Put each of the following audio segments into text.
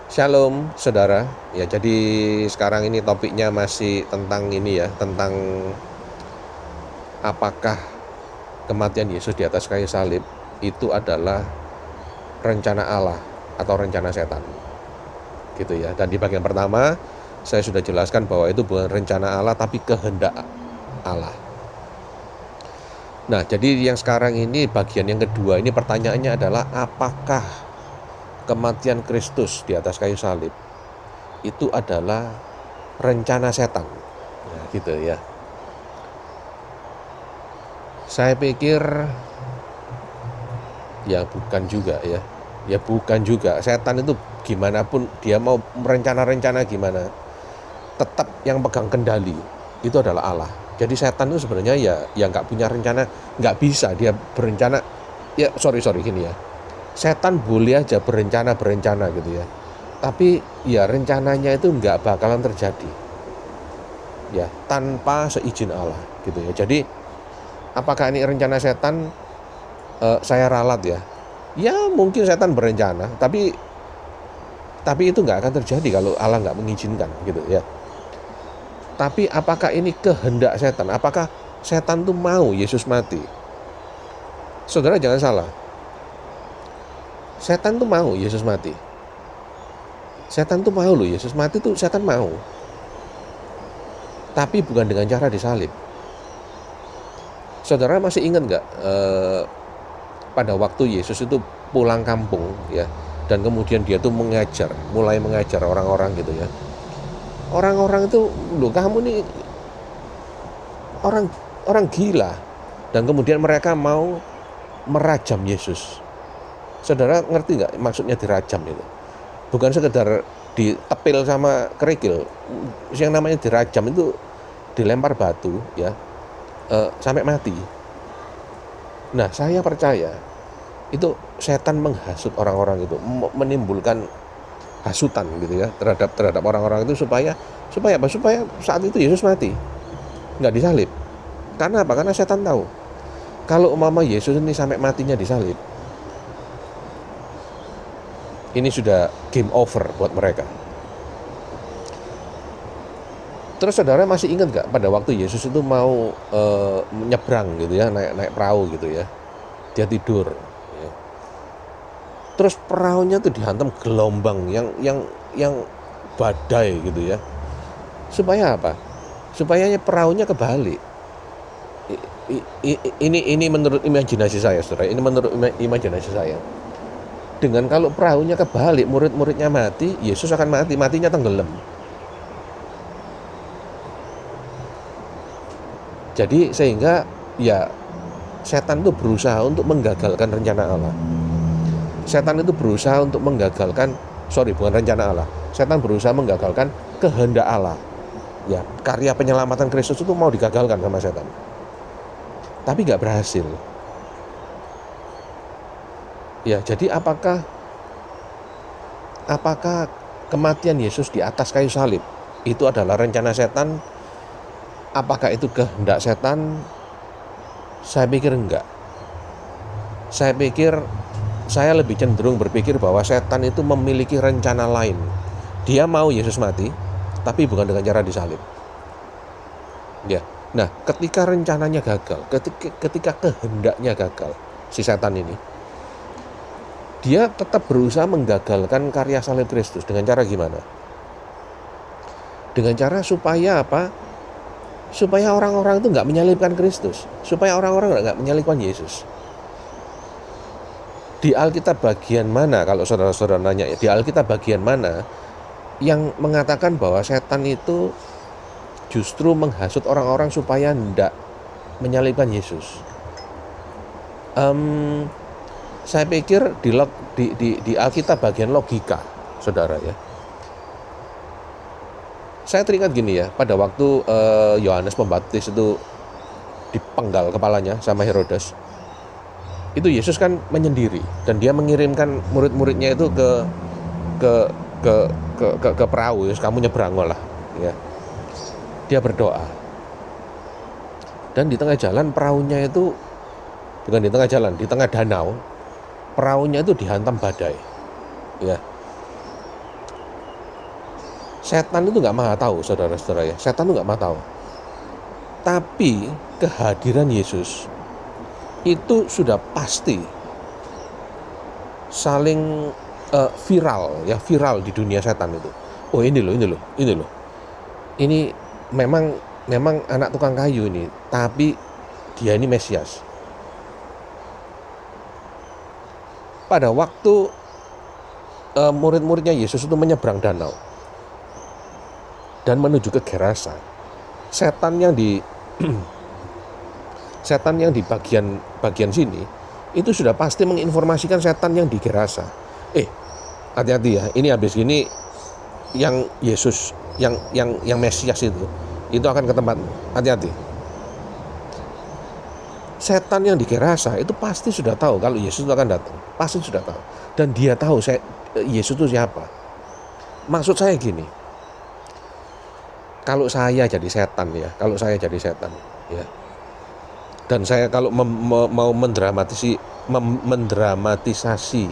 Shalom saudara. Ya, jadi sekarang ini topiknya masih tentang ini ya, tentang apakah kematian Yesus di atas kayu salib itu adalah rencana Allah atau rencana setan. Gitu ya. Dan di bagian pertama saya sudah jelaskan bahwa itu bukan rencana Allah tapi kehendak Allah. Nah, jadi yang sekarang ini bagian yang kedua ini pertanyaannya adalah apakah kematian Kristus di atas kayu salib itu adalah rencana setan. Nah, gitu ya. Saya pikir ya bukan juga ya. Ya bukan juga. Setan itu gimana pun dia mau merencana-rencana gimana, tetap yang pegang kendali itu adalah Allah. Jadi setan itu sebenarnya ya nggak punya rencana, nggak bisa dia berencana. Ya sorry gini ya. Setan boleh aja berencana gitu ya. Tapi ya rencananya itu nggak bakalan terjadi. Ya tanpa seizin Allah gitu ya. Jadi apakah ini rencana setan? Saya ralat ya. Ya mungkin setan berencana, tapi itu nggak akan terjadi kalau Allah nggak mengizinkan gitu ya. Tapi apakah ini kehendak setan? Apakah setan tuh mau Yesus mati? Saudara jangan salah. Setan tuh mau Yesus mati. Setan tuh mau loh Yesus mati tuh setan mau. Tapi bukan dengan cara disalib. Saudara masih ingat nggak pada waktu Yesus itu pulang kampung ya, dan kemudian dia tuh mulai mengajar orang-orang gitu ya. Orang-orang itu, loh kamu nih orang gila, dan kemudian mereka mau merajam Yesus. Saudara ngerti nggak maksudnya dirajam itu? Bukan sekedar ditepil sama kerikil. Yang namanya dirajam itu dilempar batu ya, sampai mati. Nah, saya percaya itu setan menghasut orang-orang itu, menimbulkan hasutan gitu ya terhadap orang-orang itu supaya apa? Supaya saat itu Yesus mati, nggak disalib. Karena apa? Karena setan tahu kalau umpama Yesus ini sampai matinya disalib, ini sudah game over buat mereka. Terus saudara masih ingat nggak pada waktu Yesus itu mau menyeberang gitu ya, naik perahu gitu ya, dia tidur ya. Terus perahunya tuh dihantam gelombang yang badai gitu ya. Supaya apa? Supaya perahunya kebalik. Ini menurut imajinasi saya, saudara. Ini menurut imajinasi saya. Dengan kalau perahunya kebalik, murid-muridnya mati, Yesus akan mati, matinya tenggelam. Jadi sehingga ya setan itu berusaha untuk menggagalkan rencana Allah. Setan itu berusaha untuk menggagalkan, bukan rencana Allah. Setan berusaha menggagalkan kehendak Allah. Ya, karya penyelamatan Kristus itu mau digagalkan sama setan. Tapi nggak berhasil. Ya, jadi apakah kematian Yesus di atas kayu salib itu adalah rencana setan? Apakah itu kehendak setan? Saya pikir enggak. Saya lebih cenderung berpikir bahwa setan itu memiliki rencana lain. Dia mau Yesus mati, tapi bukan dengan cara disalib. Ya. Nah, ketika rencananya gagal, ketika kehendaknya gagal, si setan ini, dia tetap berusaha menggagalkan karya salib Kristus. Dengan cara gimana? Dengan cara supaya apa? Supaya orang-orang itu nggak menyalibkan Kristus, supaya orang-orang nggak menyalibkan Yesus. Di Alkitab bagian mana, kalau saudara-saudara nanya, di Alkitab bagian mana yang mengatakan bahwa setan itu justru menghasut orang-orang supaya tidak menyalibkan Yesus? Saya pikir di Alkitab bagian logika, saudara ya. Saya teringat gini ya, pada waktu Yohanes Pembaptis itu dipenggal kepalanya sama Herodes, itu Yesus kan menyendiri dan dia mengirimkan murid-muridnya itu ke perahu, ya, kamu nyebrang lah ya. Dia berdoa, dan di tengah jalan perahunya itu, bukan di tengah jalan, di tengah danau, perahunya itu dihantam badai ya. Setan itu nggak maha tahu, saudara-saudara ya. Setan itu nggak maha tahu. Tapi kehadiran Yesus itu sudah pasti saling viral di dunia setan itu. Oh ini loh. Ini memang anak tukang kayu ini, tapi dia ini Mesias. Pada waktu murid-muridnya Yesus itu menyeberang danau dan menuju ke Gerasa, setan yang di bagian sini itu sudah pasti menginformasikan setan yang di Gerasa. Hati-hati ya, ini habis ini yang Yesus yang Mesias itu akan ke tempatmu. Hati-hati. Setan yang di Gerasa itu pasti sudah tahu kalau Yesus itu akan datang. Pasti sudah tahu. Dan dia tahu Yesus itu siapa. Maksud saya gini. Kalau saya jadi setan ya, dan saya kalau mau mendramatisasi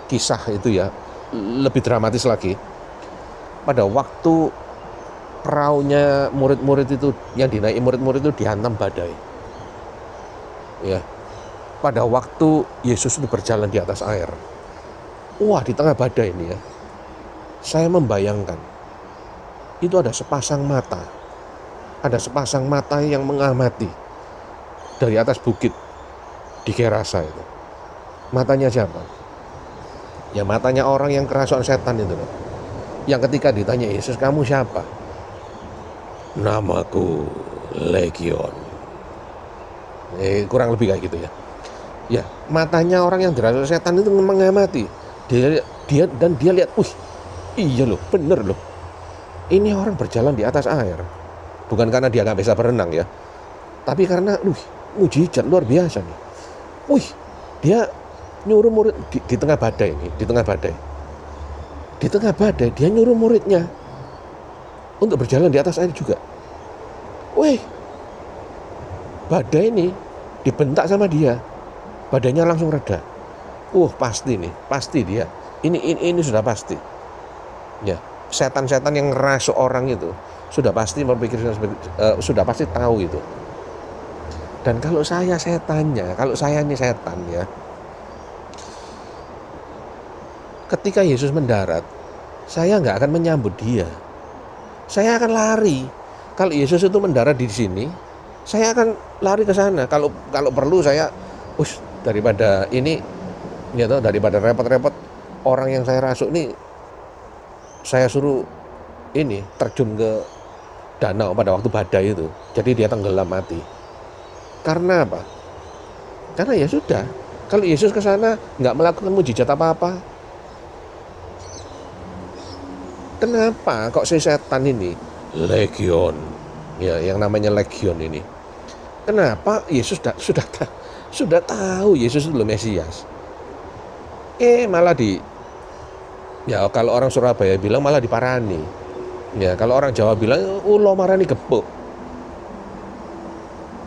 kisah itu ya, lebih dramatis lagi. Pada waktu perahunya murid-murid itu, yang dinaiki murid-murid itu dihantam badai. Ya. Pada waktu Yesus itu berjalan di atas air. Wah, di tengah badai ini ya. Saya membayangkan itu ada sepasang mata. Ada sepasang mata yang mengamati dari atas bukit di Gerasa itu. Matanya siapa? Ya matanya orang yang kerasukan setan itu loh. Yang ketika ditanya Yesus, kamu siapa? Namaku Legion. Kurang lebih kayak gitu ya. Ya, matanya orang yang dirasukan setan itu mengamati. Dia lihat, iya loh, bener loh. Ini orang berjalan di atas air. Bukan karena dia gak bisa berenang ya, tapi karena mujizat luar biasa nih. Dia nyuruh murid di tengah badai ini, di tengah badai dia nyuruh muridnya untuk berjalan di atas air juga. Badai ini dibentak sama dia, badainya langsung reda. Pasti dia. Ini sudah pasti. Ya, setan-setan yang ngerasuk orang itu sudah pasti berpikir, sudah pasti tahu itu. Dan kalau saya ini setan ya, ketika Yesus mendarat, saya nggak akan menyambut dia. Saya akan lari. Kalau Yesus itu mendarat di sini, saya akan lari ke sana. Kalau perlu saya, daripada repot-repot orang yang saya rasuk ini, saya suruh terjun ke danau pada waktu badai itu. Jadi dia tenggelam mati. Karena apa? Karena ya sudah. Kalau Yesus ke sana nggak melakukan mujizat apa-apa, kenapa kok si setan ini Legion, ya yang namanya Legion ini? Kenapa Yesus sudah tahu Yesus itu Mesias? Malah kalau orang Surabaya bilang malah diparani. Ya, kalau orang Jawa bilang ulo marani gepuk.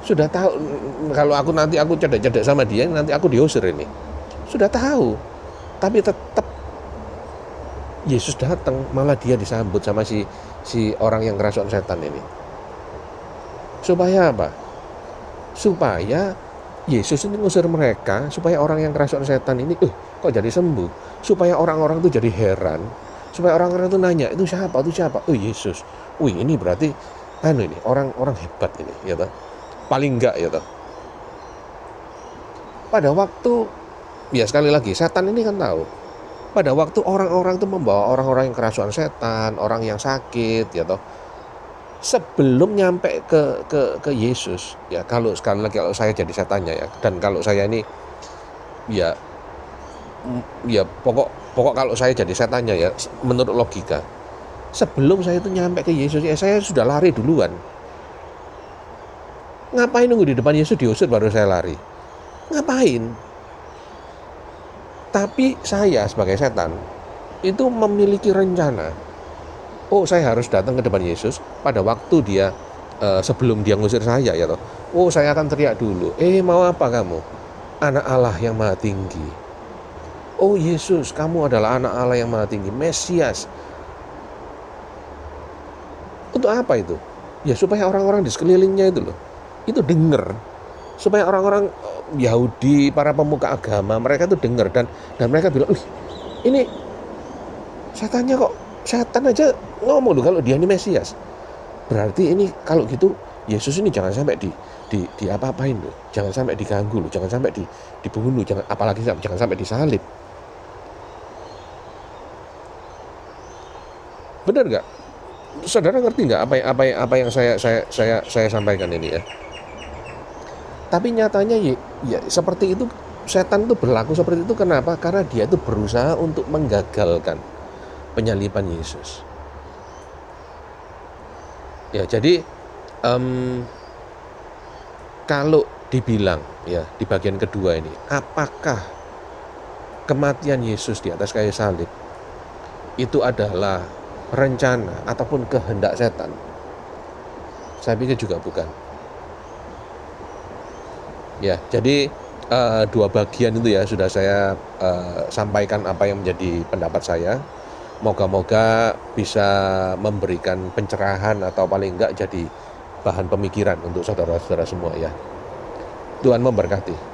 Sudah tahu, kalau aku cedek-cedek sama dia, nanti aku diusir ini. Sudah tahu. Tapi tetap Yesus datang, malah dia disambut sama si orang yang kerasukan setan ini. Supaya apa? Supaya Yesus ini ngusir mereka, supaya orang yang kerasukan setan ini kok jadi sembuh. Supaya orang-orang itu jadi heran. Supaya orang-orang itu nanya, itu siapa? Yesus. Ini berarti ini orang hebat ini, ya toh. Paling enggak, ya toh. Pada waktu, ya sekali lagi, setan ini kan tahu. Pada waktu orang-orang itu membawa orang-orang yang kerasukan setan, orang yang sakit, ya toh. Sebelum nyampe ke Yesus, ya kalau sekali lagi kalau saya jadi setannya ya, dan kalau saya ini ya pokok kalau saya jadi setannya ya, menurut logika, sebelum saya itu nyampe ke Yesus ya saya sudah lari duluan. Ngapain nunggu di depan Yesus diusir baru saya lari? Ngapain? Tapi saya sebagai setan itu memiliki rencana. Saya harus datang ke depan Yesus pada waktu dia sebelum dia ngusir saya ya toh. Saya akan teriak dulu. Mau apa kamu? Anak Allah yang Maha Tinggi. Yesus, kamu adalah anak Allah yang Maha Tinggi, Mesias. untuk apa itu? Ya supaya orang-orang di sekelilingnya itu loh, itu dengar, supaya orang-orang Yahudi, para pemuka agama, mereka itu dengar dan mereka bilang, ini setan aja ngomong loh kalau dia ini Mesias. Berarti ini kalau gitu Yesus ini jangan sampai di apa-apain loh, jangan sampai diganggu loh, jangan sampai dibunuh, apalagi jangan sampai disalib. Benar nggak? Saudara ngerti nggak apa yang saya sampaikan ini ya? Tapi nyatanya ya seperti itu, setan itu berlaku seperti itu. Kenapa? Karena dia itu berusaha untuk menggagalkan penyaliban Yesus. Ya, jadi kalau dibilang ya di bagian kedua ini, apakah kematian Yesus di atas kayu salib itu adalah rencana ataupun kehendak setan? Saya pikir juga bukan. Ya, jadi dua bagian itu ya sudah saya sampaikan apa yang menjadi pendapat saya. Moga-moga bisa memberikan pencerahan atau paling enggak jadi bahan pemikiran untuk saudara-saudara semua ya. Tuhan memberkati.